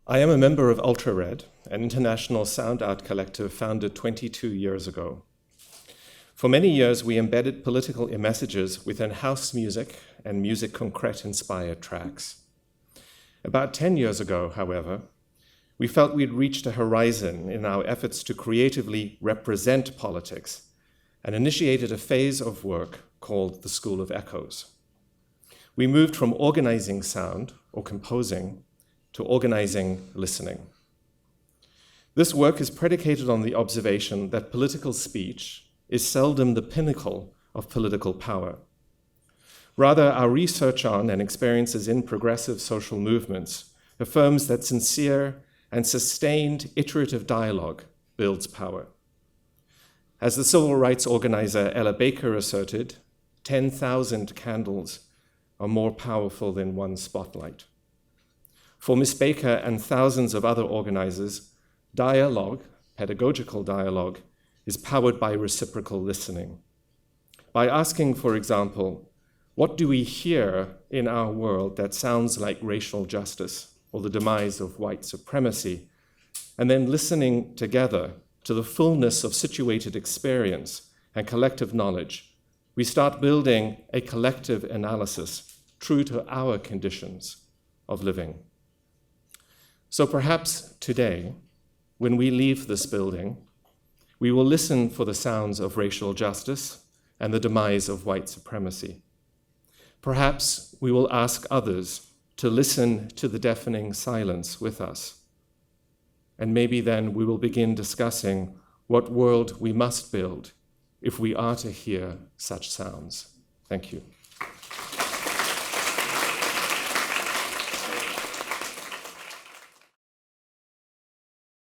I am a member of UltraRed, an international sound art collective founded 22 years ago. For many years, we embedded political messages within house music and musique concrète-inspired tracks. About 10 years ago, however, we felt we'd reached a horizon in our efforts to creatively represent politics and initiated a phase of work called the School of Echoes. We moved from organizing sound or composing to organizing listening. This work is predicated on the observation that political speech is seldom the pinnacle of political power. Rather, our research on and experiences in progressive social movements affirms that sincere and sustained iterative dialogue builds power. As the civil rights organizer Ella Baker asserted, 10,000 candles are more powerful than one spotlight. For Miss Baker and thousands of other organizers, dialogue, pedagogical dialogue, is powered by reciprocal listening. By asking, for example, what do we hear in our world that sounds like racial justice or the demise of white supremacy, and then listening together to the fullness of situated experience and collective knowledge, we start building a collective analysis true to our conditions of living. So perhaps today, when we leave this building, we will listen for the sounds of racial justice and the demise of white supremacy. Perhaps we will ask others to listen to the deafening silence with us. And maybe then we will begin discussing what world we must build if we are to hear such sounds. Thank you.